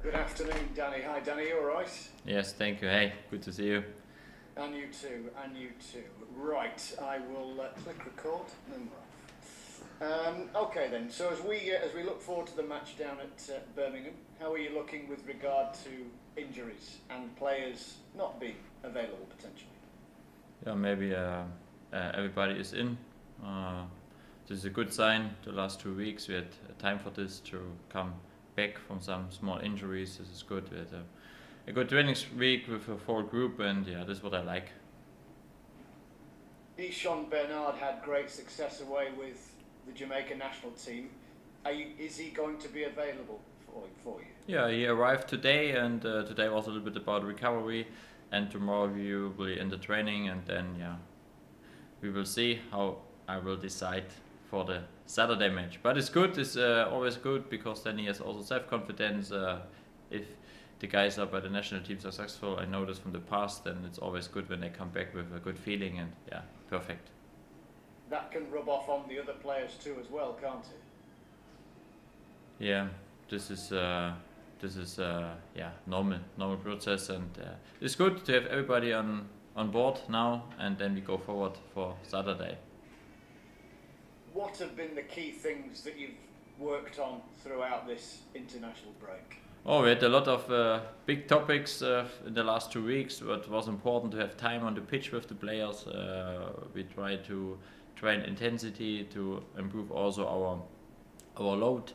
Good afternoon, Danny. Hi, Danny. You all right? Yes, thank you. Hey, good to see you. And you too. And you too. Right. I will click record and we're off. Okay then. So as we look forward to the match down at Birmingham, how are you looking with regard to injuries and players not being available potentially? Yeah, maybe everybody is in. This is a good sign. The last 2 weeks we had time for this to come back from some small injuries. This is good. We had a good training week with a full group, and yeah, this is what I like. Dijon Bernard had great success away with the Jamaica national team. Is he going to be available for you? Yeah, he arrived today, and today was a little bit about recovery, and tomorrow we will be in the training, and then yeah, we will see how I will decide for the Saturday match. But it's good. It's always good because then he has also self-confidence. If the guys are by the national team successful, I know this from the past, then it's always good when they come back with a good feeling, and yeah, perfect. That can rub off on the other players too as well, can't it? Yeah, this is yeah, normal process, and it's good to have everybody on board now, and then we go forward for Saturday. What have been the key things that you've worked on throughout this international break? Oh, we had a lot of big topics in the last 2 weeks. But was important to have time on the pitch with the players. We try to train intensity to improve also our load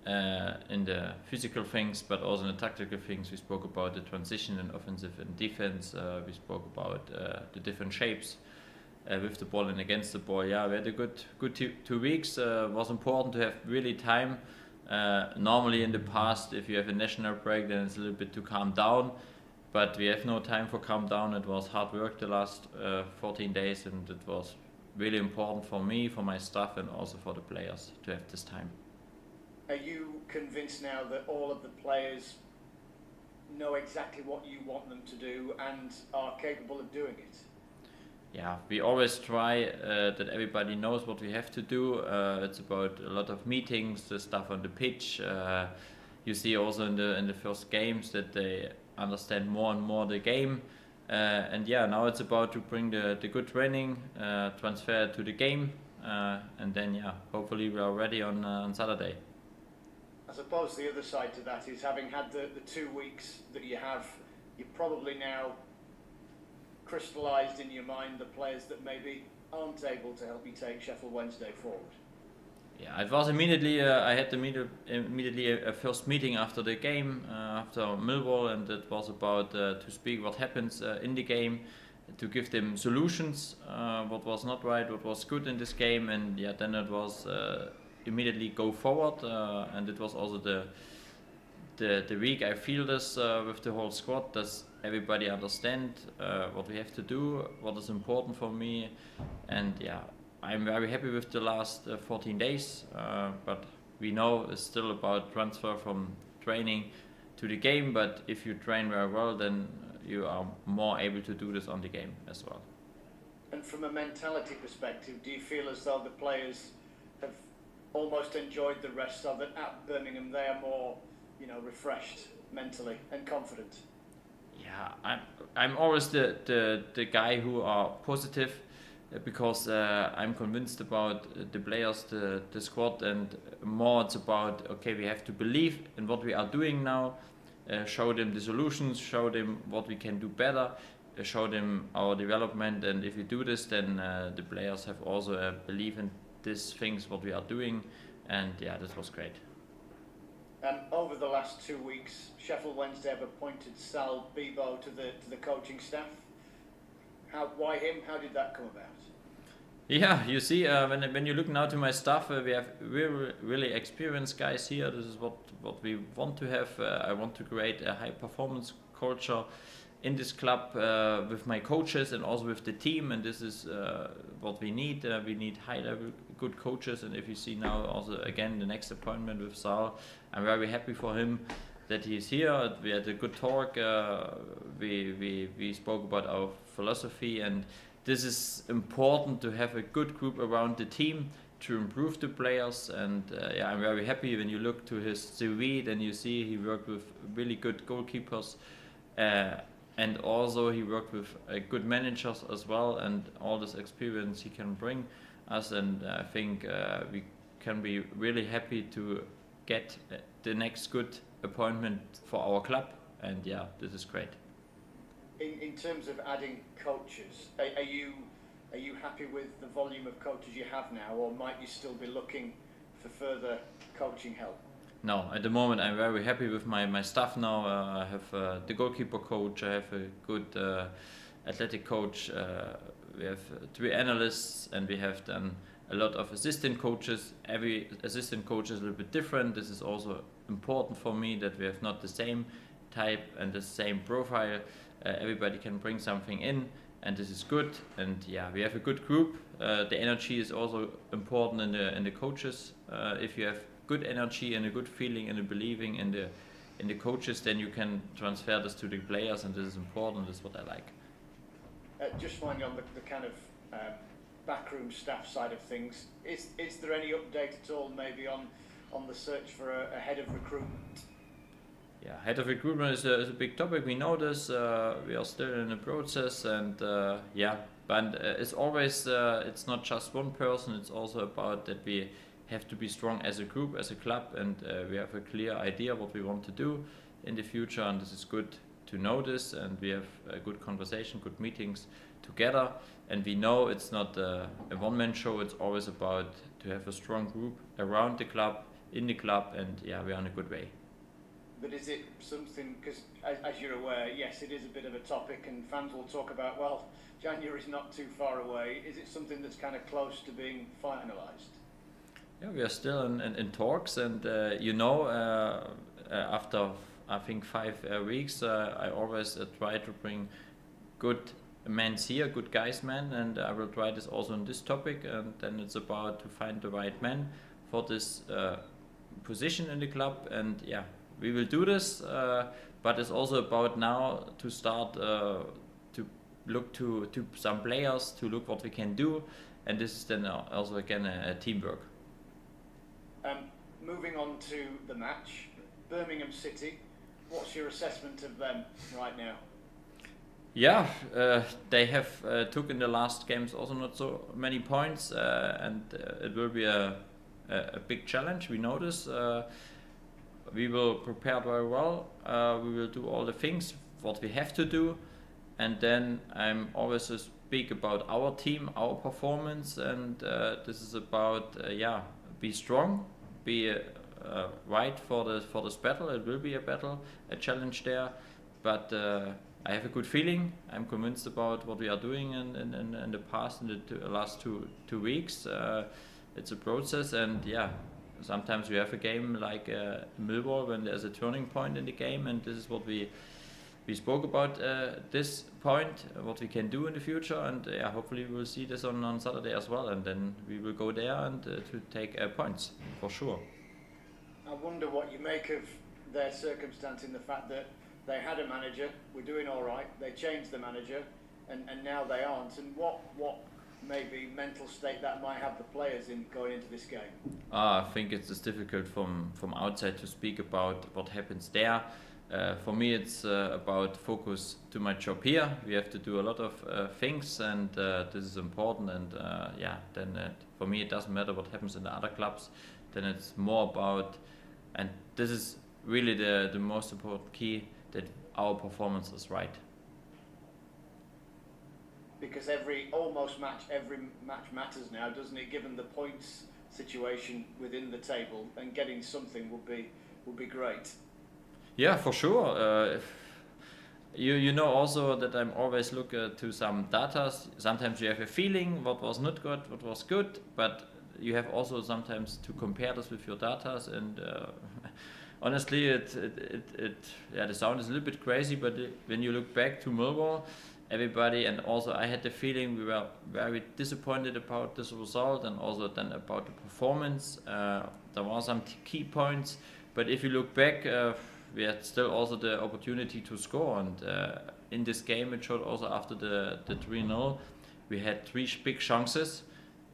in the physical things, but also in the tactical things. We spoke about the transition in offensive and defense. We spoke about the different shapes with the ball and against the ball. Yeah, we had a good 2 weeks. Was important to have really time. Normally in the past, if you have a national break, then it's a little bit to calm down. But we have no time for calm down. It was hard work the last 14 days, and it was really important for me, for my staff, and also for the players to have this time. Are you convinced now that all of the players know exactly what you want them to do and are capable of doing it? Yeah, we always try that everybody knows what we have to do. It's about a lot of meetings, the stuff on the pitch. You see also in the first games that they understand more and more the game. And yeah, now it's about to bring the good training, transfer to the game, and then yeah, hopefully we are ready on Saturday. I suppose the other side to that is, having had the 2 weeks that you have, you're probably now crystallised in your mind the players that maybe aren't able to help you take Sheffield Wednesday forward. Yeah, it was immediately. I had immediately a first meeting after the game, after Millwall, and it was about to speak what happens in the game, to give them solutions, what was not right, what was good in this game, and yeah, then it was immediately go forward, and it was also the week I feel this with the whole squad. Does everybody understand what we have to do, what is important for me, and yeah, I'm very happy with the last 14 days, but we know it's still about transfer from training to the game, but if you train very well, then you are more able to do this on the game as well. And from a mentality perspective, do you feel as though the players have almost enjoyed the rest, so that at Birmingham they are more, refreshed mentally and confident? Yeah, I'm always the guy who are positive, because I'm convinced about the players, the squad, and more it's about, okay, we have to believe in what we are doing now, show them the solutions, show them what we can do better, show them our development, and if we do this, then the players have also a belief in these things what we are doing, and yeah, this was great. Over the last 2 weeks, Sheffield Wednesday have appointed Sal Bebo to the coaching staff. Why him? How did that come about? Yeah, you see, when you look now to my staff, we have really experienced guys here. This is what we want to have. I want to create a high performance culture in this club with my coaches and also with the team, and this is what we need. We need high level good coaches, and if you see now also again the next appointment with Sal, I'm very happy for him that he's here. We had a good talk. We spoke about our philosophy, and this is important to have a good group around the team to improve the players, and yeah, I'm very happy when you look to his CV, then you see he worked with really good goalkeepers, and also he worked with good managers as well, and all this experience he can bring us, and I think we can be really happy to get the next good appointment for our club, and yeah, this is great. In terms of adding coaches, are you happy with the volume of coaches you have now, or might you still be looking for further coaching help? No, at the moment I'm very happy with my staff now. I have the goalkeeper coach, I have a good athletic coach, we have 3 analysts, and we have then a lot of assistant coaches. Every assistant coach is a little bit different. This is also important for me, that we have not the same type and the same profile. Everybody can bring something in, and this is good. And yeah, we have a good group. The energy is also important in the coaches. If you have good energy and a good feeling and a believing in the coaches, then you can transfer this to the players, and this is important. This is what I like. Just finally, on the kind of backroom staff side of things, is there any update at all, maybe on the search for a head of recruitment? Yeah, head of recruitment is a big topic. We know this. We are still in the process, and yeah, but it's always it's not just one person. It's also about that we have to be strong as a group, as a club, and we have a clear idea what we want to do in the future. And this is good to know this, and we have a good conversation, good meetings together. And we know it's not a one-man show. It's always about to have a strong group around the club, in the club, and yeah, we are in a good way. But is it something, because as you're aware, yes, it is a bit of a topic, and fans will talk about, well, January's not too far away. Is it something that's kind of close to being finalised? Yeah, we are still in talks, and after I think 5 weeks, I always try to bring good men here, good guys men, and I will try this also on this topic, and then it's about to find the right man for this position in the club, and yeah, we will do this, but it's also about now to start to look to some players, to look what we can do, and this is then also again a teamwork. Moving on to the match, Birmingham City, what's your assessment of them right now? Yeah, they have took in the last games also not so many points, and it will be a big challenge. We know this. We will prepare very well. We will do all the things what we have to do, and then I'm always speak about our team, our performance, and this is about be strong, be right for this battle. It will be a battle, a challenge there, but I have a good feeling. I'm convinced about what we are doing in the past, in the last two weeks. It's a process, and yeah, sometimes we have a game like Millwall when there's a turning point in the game, and this is what we spoke about this point, what we can do in the future, and hopefully we will see this on Saturday as well, and then we will go there and to take points for sure. I wonder what you make of their circumstance, in the fact that they had a manager, we're doing all right, they changed the manager, and now they aren't, and what maybe mental state that might have the players in going into this game? I think it's difficult from outside to speak about what happens there. For me, it's about focus to my job here. We have to do a lot of things, and this is important. And then for me, it doesn't matter what happens in the other clubs. Then it's more about, and this is really the most important key, that our performance is right. Because every match matters now, doesn't it? Given the points situation within the table, and getting something would be great. Yeah, for sure. You know also that I'm always look to some data. Sometimes you have a feeling what was not good, what was good, but you have also sometimes to compare this with your data. And honestly, the sound is a little bit crazy, but when you look back to Millwall, everybody, and also I had the feeling we were very disappointed about this result, and also then about the performance. There were some key points, but if you look back, we had still also the opportunity to score, and in this game it showed also after the 3-0 we had 3 big chances.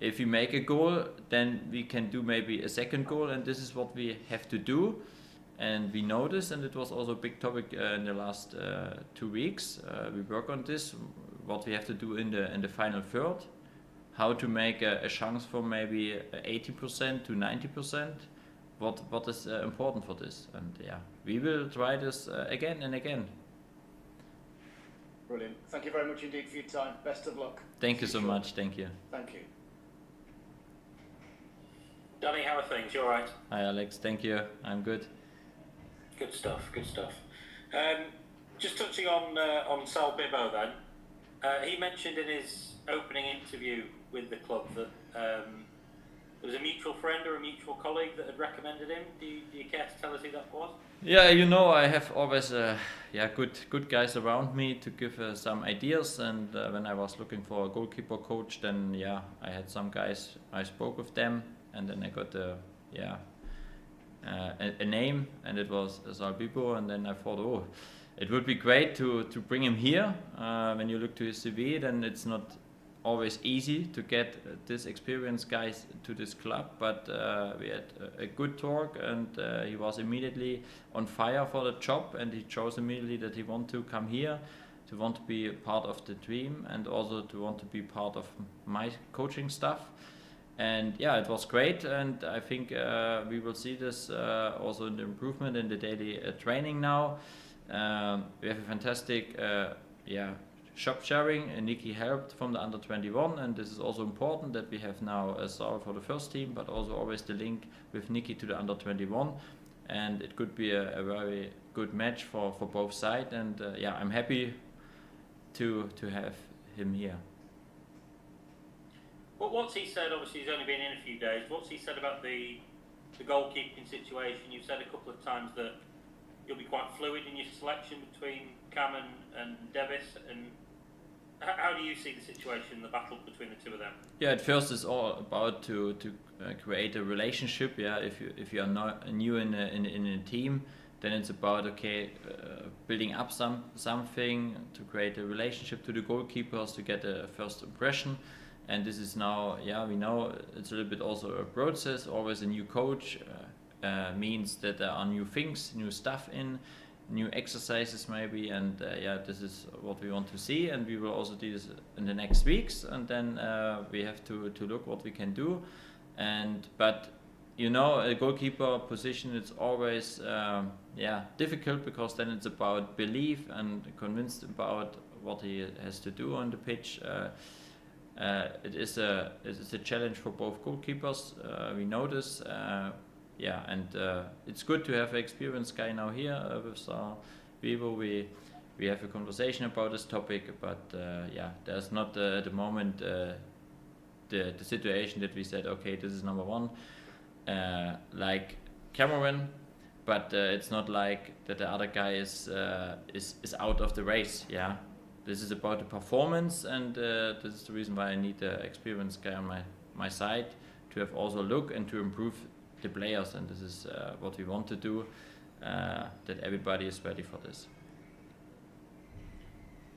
if we make a goal, then we can do maybe a second goal, and this is what we have to do. And we know this, and it was also a big topic in the last 2 weeks. We work on this, what we have to do in the final third, how to make a chance from maybe 80% to 90%. What is important for this? And yeah, we will try this again and again. Brilliant. Thank you very much indeed for your time. Best of luck. Thank you so much. Thank you. Thank you. Danny, how are things? You all right? Hi Alex. Thank you. I'm good. Good stuff. Good stuff. Just touching on Sal Bibbo then. He mentioned in his opening interview with the club that there was a mutual friend or a mutual colleague that had recommended him. Do you care to tell us who that was? Yeah, you know, I have always good guys around me to give some ideas, and when I was looking for a goalkeeper coach, then I had some guys, I spoke with them, and then I got a name, and it was Sal Bibbo, and then I thought, it would be great to bring him here. When you look to his CV, then it's not always easy to get this experienced guys to this club, but we had a good talk, and he was immediately on fire for the job, and he chose immediately that he want to come here, to want to be a part of the team, and also to want to be part of my coaching staff. And it was great, and I think we will see this also in the improvement in the daily training now. We have a fantastic shop sharing, and Nikki helped from the under 21, and this is also important that we have now Saul for the first team, but also always the link with Nikki to the under 21, and it could be a very good match for both sides, and I'm happy to have him here. Well, what's he said? Obviously, he's only been in a few days. What's he said about the goalkeeping situation? You've said a couple of times that you'll be quite fluid in your selection between Cam and Davis, and how do you see the situation, the battle between the two of them? Yeah, at first it's all about to create a relationship. Yeah, if you are not new in a team, then it's about building up something to create a relationship to the goalkeepers, to get a first impression. And this is now, we know it's a little bit also a process. Always a new coach means that there are new things, new stuff new exercises maybe, and this is what we want to see, and we will also do this in the next weeks, and then we have to look what we can do. But a goalkeeper position, it's always difficult, because then it's about belief and convinced about what he has to do on the pitch. It is a challenge for both goalkeepers. We know this. It's good to have an experienced guy now here with Sal Bibbo. We have a conversation about this topic, but there's not at the moment the situation that we said, okay, this is number one, like Cameron, but it's not like that the other guy is out of the race. Yeah, this is about the performance, and this is the reason why I need an experienced guy on my side to have also a look and to improve the players, and this is what we want to do, that everybody is ready for this.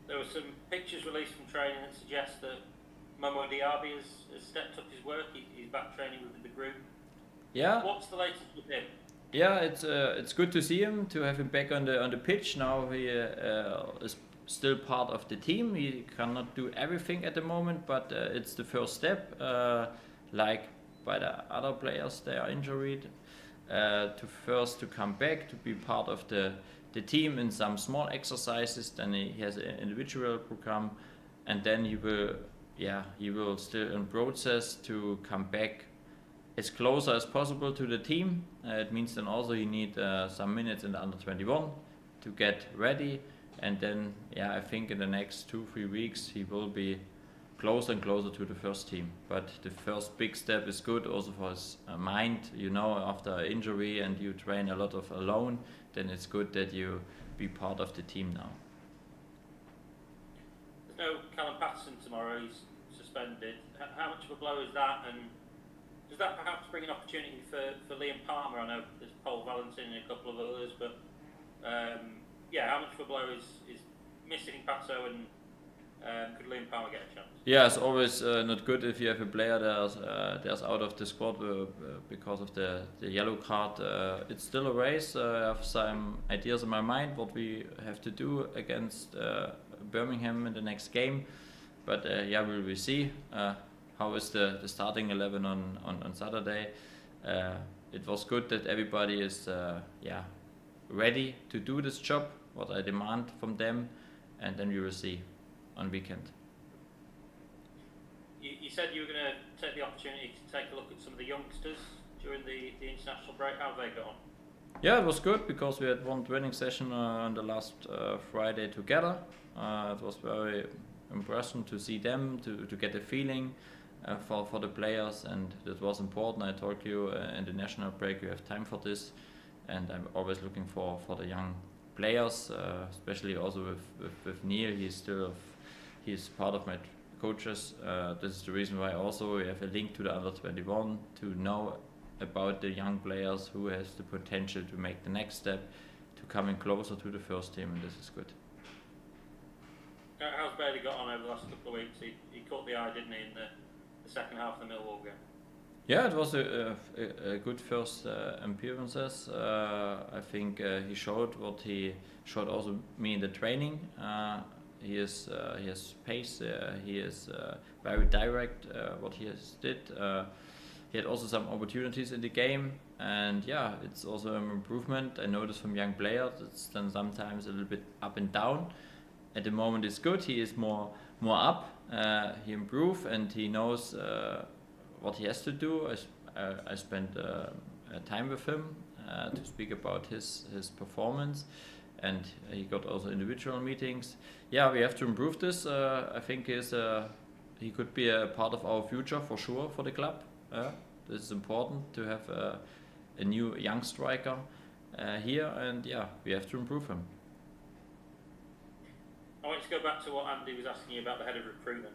There were some pictures released from training that suggest that Momo Diaby has stepped up his work. He's back training with the group. Yeah. What's the latest with him? Yeah, it's good to see him, to have him back on the pitch. Now he is still part of the team. He cannot do everything at the moment, but it's the first step. Like by the other players, they are injured. To come back, to be part of the team in some small exercises. Then he has an individual program, and then he will still in process to come back as closer as possible to the team. It means then also he need some minutes in the under 21 to get ready, and then I think in the next 2-3 weeks he will be closer and closer to the first team. But the first big step is good also for his mind. After an injury and you train a lot of alone, then it's good that you be part of the team now. There's no Callum Patterson tomorrow. He's suspended. How much of a blow is that? And does that perhaps bring an opportunity for Liam Palmer? I know there's Paul Valentin and a couple of others, but how much of a blow is missing Pato and Could Liam Palmer get a chance? Yeah, it's always not good if you have a player that's out of the squad because of the yellow card. It's still a race. I have some ideas in my mind what we have to do against Birmingham in the next game. But yeah, we will see. How is the starting 11 on Saturday? It was good that everybody is ready to do this job, what I demand from them, and then we will see on weekend. You said you were going to take the opportunity to take a look at some of the youngsters during the international break. How have they gone? Yeah, it was good because we had one training session on the last Friday together. It was very impressive to see them, to get a feeling for the players, and it was important. I told you in the national break you have time for this, and I'm always looking for the young players, especially also with Neil. He's part of my coaches. This is the reason why also we have a link to the under 21 to know about the young players who has the potential to make the next step, to coming closer to the first team, and this is good. How's Bailey got on over the last couple of weeks? He caught the eye, didn't he, in the second half of the Millwall game? Yeah, it was a good first appearances. I think he showed what he showed also me in the training. He has pace. He is very direct. What he has did. He had also some opportunities in the game, and yeah, it's also an improvement. I noticed from young players it's then sometimes a little bit up and down. At the moment it's good. He is more up. He improved and he knows what he has to do. I spent time with him to speak about his performance, and he got also individual meetings. Yeah, we have to improve this. I think he could be a part of our future for sure for the club. This is important to have a new young striker here, and yeah, we have to improve him. I want to go back to what Andy was asking you about the head of recruitment.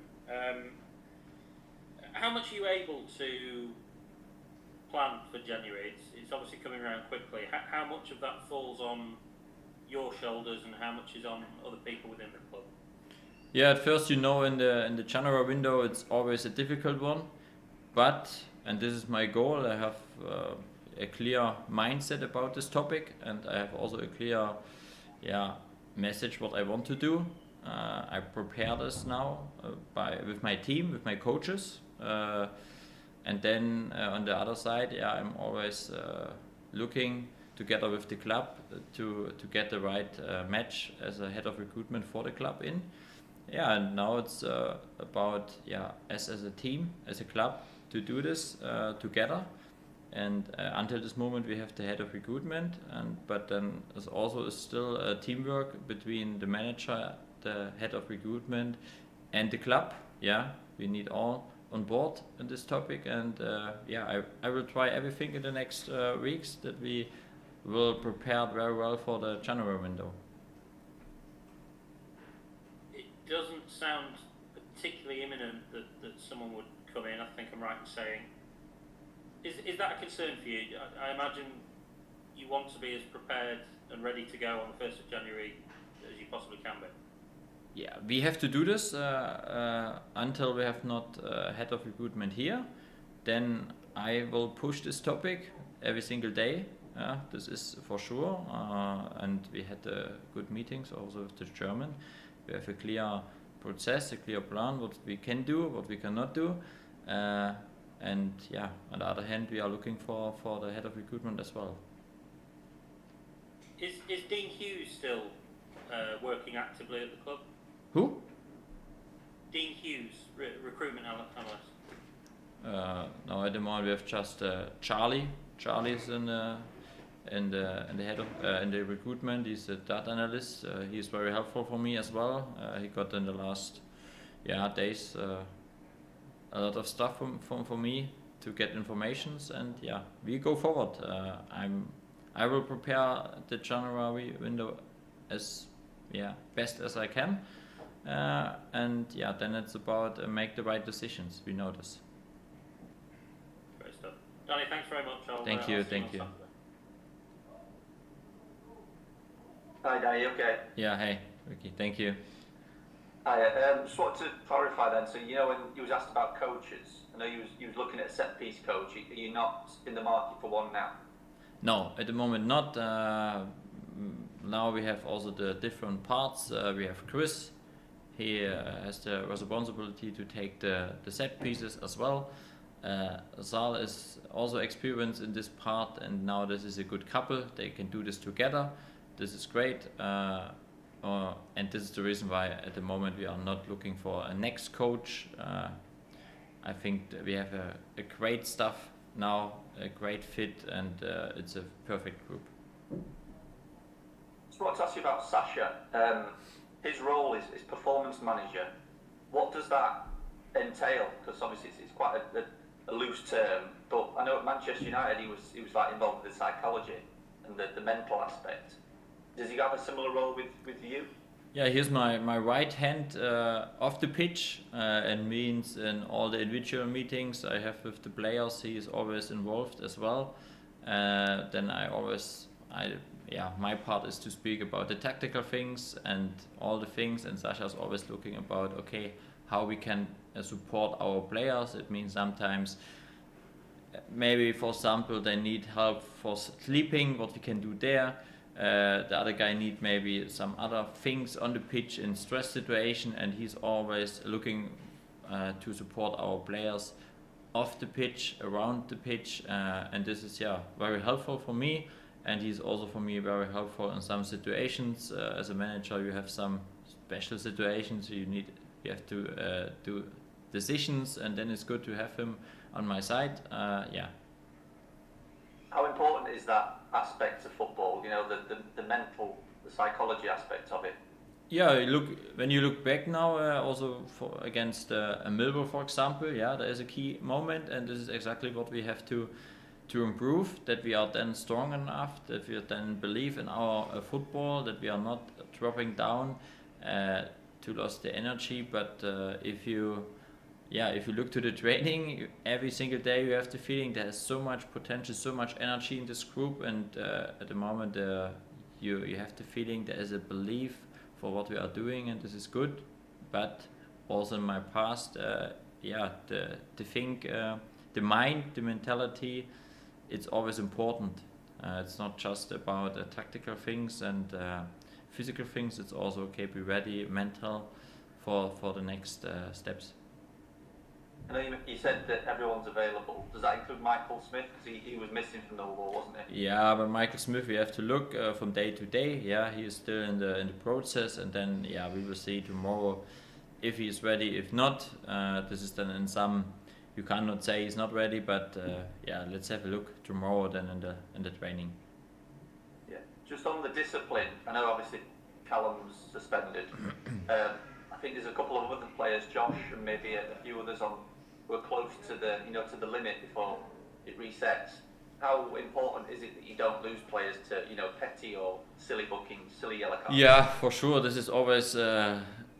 How much are you able to plan for January? It's obviously coming around quickly. How much of that falls on your shoulders, and how much is on other people within the club? Yeah, at first, in the January window, it's always a difficult one, but, and this is my goal, I have a clear mindset about this topic, and I have also a clear message what I want to do. I prepare this now with my team, with my coaches, and then on the other side, I'm always looking together with the club to get the right match as a head of recruitment for the club in. Yeah, and now it's about as a team, as a club, to do this together. And until this moment, we have the head of recruitment, but then there's also still a teamwork between the manager, the head of recruitment, and the club. Yeah, we need all on board in this topic, and I will try everything in the next weeks that we will prepare very well for the January window. It doesn't sound particularly imminent that someone would come in. I think I'm right in saying. Is that a concern for you? I imagine you want to be as prepared and ready to go on the 1st of January as you possibly can be. Yeah, we have to do this until we have not head of recruitment here. Then I will push this topic every single day. This is for sure. And we had good meetings also with the German. We have a clear process, a clear plan, what we can do, what we cannot do. And on the other hand, we are looking for the head of recruitment as well. Is Dean Hughes still working actively at the club? Who? Dean Hughes, recruitment analyst. No, at the moment we have just Charlie. Charlie's in the head of in the recruitment. He's a data analyst. He's very helpful for me as well. He got in the last days. A lot of stuff for me to get informations, and we go forward. I will prepare the January window as best as I can, and then it's about make the right decisions. We know this. Great stuff, Danny. Thanks very much. Thank you. Hi, Danny. Okay. Yeah. Hey, Ricky. Thank you. Hi, just wanted to clarify then. So when you was asked about coaches, I know you was looking at a set piece coach. Are you not in the market for one now? No, at the moment not. Now we have also the different parts. We have Chris. He has the responsibility to take the set pieces as well. Zal is also experienced in this part, and now this is a good couple. They can do this together. This is great. And this is the reason why at the moment we are not looking for a next coach. I think that we have a great stuff now, a great fit, and it's a perfect group. Just want to ask you about Sasha. His role is performance manager. What does that entail? Because obviously it's quite a loose term, but I know at Manchester United he was like involved with the psychology and the mental aspect. Does he have a similar role with you? Yeah, here's my right hand off the pitch, and means in all the individual meetings I have with the players, he is always involved as well. Then my part is to speak about the tactical things and all the things, and Sasha's always looking about, okay, how we can support our players. It means sometimes maybe, for example, they need help for sleeping, what we can do there. The other guy need maybe some other things on the pitch in stress situation, and he's always looking to support our players off the pitch, around the pitch, and this is very helpful for me, and he's also for me very helpful in some situations. As a manager, you have some special situations you have to do decisions, and then it's good to have him on my side. How important is that aspect of football? The mental, the psychology aspect of it. Yeah, when you look back now, also against Millwall, for example, there is a key moment, and this is exactly what we have to improve. That we are then strong enough, that we then believe in our football, that we are not dropping down to lose the energy. But if you look to the training, every single day you have the feeling there is so much potential, so much energy in this group, and at the moment you have the feeling there is a belief for what we are doing, and this is good. But also in my past, the mind, the mentality, it's always important. It's not just about tactical things and physical things. It's also be ready, mental, for the next steps. I know you said that everyone's available. Does that include Michael Smith? Because he was missing from the wall, wasn't he? Yeah, but Michael Smith, we have to look from day to day. Yeah, he is still in the process, and then we will see tomorrow if he is ready. If not, this is then in some. You cannot say he's not ready, but let's have a look tomorrow then in the training. Yeah, just on the discipline. I know obviously Callum's suspended. I think there's a couple of other players, Josh and maybe a few others who are close to the limit before it resets. How important is it that you don't lose players to petty or silly bookings, silly yellow cards? Yeah, for sure. This is always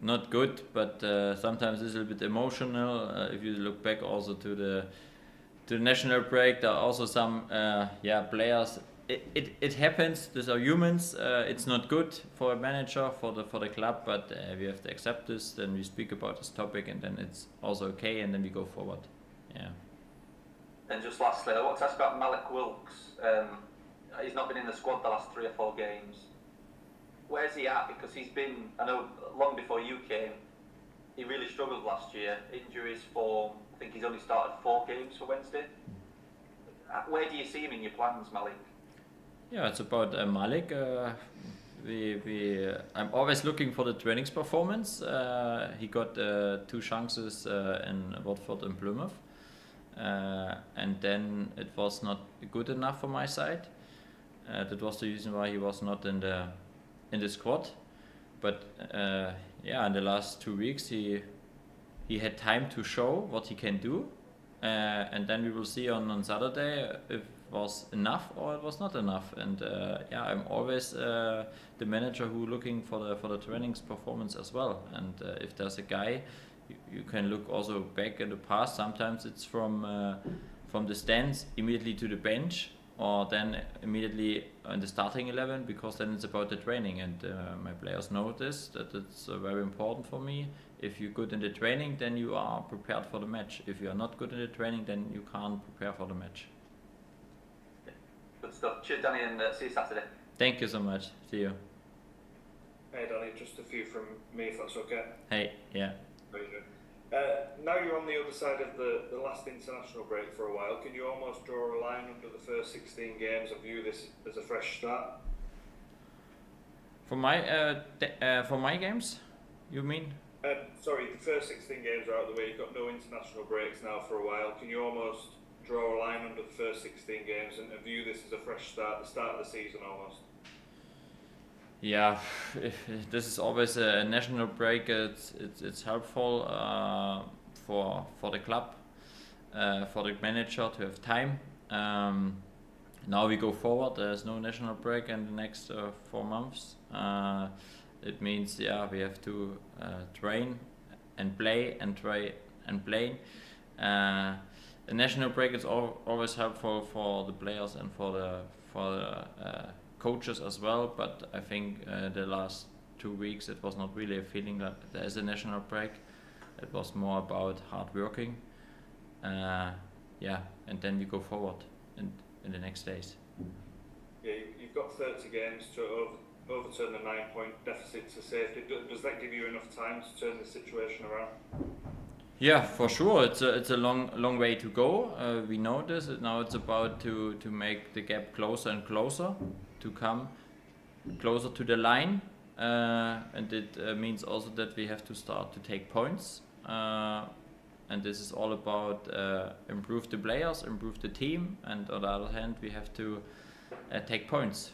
not good, but sometimes it's a little bit emotional. If you look back also to the national break, there are also some players. It happens. These are humans. It's not good for a manager, for the club, but we have to accept this. Then we speak about this topic, and then it's also okay, and then we go forward. Yeah. And just lastly, I want to ask about Malik Wilks. He's not been in the squad the last 3 or 4 games. Where's he at? Because he's been, I know, long before you came, he really struggled last year. Injuries, form. I think he's only started 4 games for Wednesday. Where do you see him in your plans, Malik? Yeah, it's about Malik. I'm always looking for the trainings performance. He got 2 chances in Watford and Plymouth, and then it was not good enough for my side. That was the reason why he was not in the squad. But in the last 2 weeks he had time to show what he can do, and then we will see on Saturday if was enough or it was not enough. And I'm always the manager who looking for the trainings performance as well. And if there's a guy, you can look also back in the past. Sometimes it's from the stands immediately to the bench. or then immediately in the starting 11, because then it's about the training, and my players know this, that it's very important for me. If you're good in the training, then you are prepared for the match. If you are not good in the training, then you can't prepare for the match. Good stuff. Cheers, Danny, and see you Saturday. Thank you so much. See you. Hey Danny, just a few from me if that's okay. Hey, yeah. How you doing? Now you're on the other side of the last international break for a while, can you almost draw a line under the first 16 games and view this as a fresh start? For my games, you mean? Sorry, the first 16 games are out of the way, you've got no international breaks now for a while, can you almost draw a line under the first 16 games and view this as a fresh start, the start of the season almost? Yeah, this is always a national break. It's helpful for the club, for the manager to have time. Now we go forward. There's no national break in the next 4 months. It means we have to train and play and try and play. A national break is always helpful for the players and for the coaches as well, but I think the last 2 weeks it was not really a feeling that there is a national break. It was more about hard working, and then we go forward in the next days. Yeah, you've got 30 games to overturn the 9-point deficit to safety. Does that give you enough time to turn the situation around? Yeah, for sure. It's a long way to go. We know this. Now it's about to make the gap closer and closer, to come closer to the line, and it means also that we have to start to take points. And this is all about improve the players, improve the team, and on the other hand, we have to take points.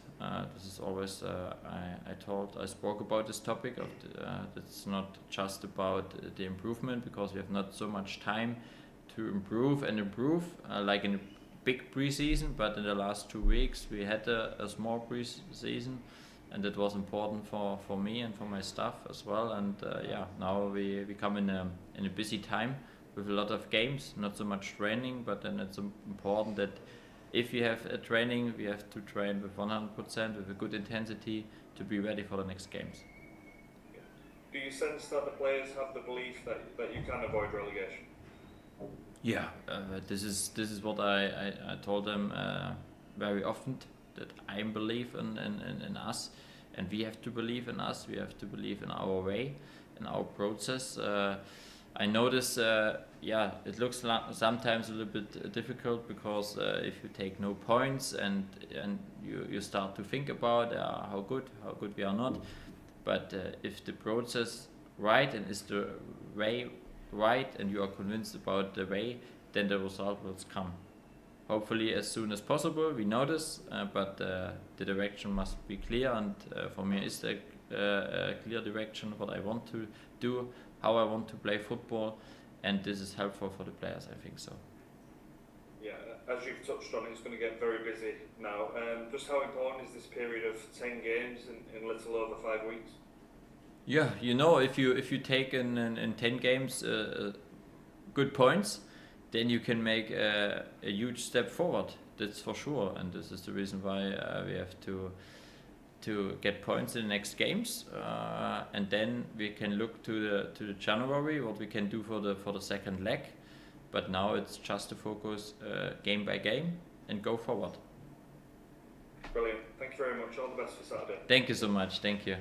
This is always I spoke about this topic of it's not just about the improvement, because we have not so much time to improve like in a big pre-season, but in the last 2 weeks we had a small pre-season, and it was important for me and for my staff as well. And now we come in a busy time with a lot of games, not so much training, but then it's important that if you have a training, we have to train with 100%, with a good intensity, to be ready for the next games. Do you sense that the players have the belief that you can avoid relegation? Yeah, this is what I told them very often, that I believe in us, and we have to believe in us. We have to believe in our way, in our process. I notice, it looks sometimes a little bit difficult, because if you take no points and you start to think about how good we are not, but if the process right and is the way right, and you are convinced about the way, then the result will come. Hopefully as soon as possible. We know this, but the direction must be clear, and for me is the clear direction what I want to do, how I want to play football, and this is helpful for the players, I think so. Yeah, as you've touched on, it's going to get very busy now. Just how important is this period of 10 games in little over 5 weeks? Yeah, if you take in 10 games good points, then you can make a huge step forward. That's for sure, and this is the reason why we have to get points in the next games, and then we can look to the January what we can do for the second leg. But now it's just to focus game by game and go forward. Brilliant. Thank you very much. All the best for Saturday. Thank you so much. Thank you.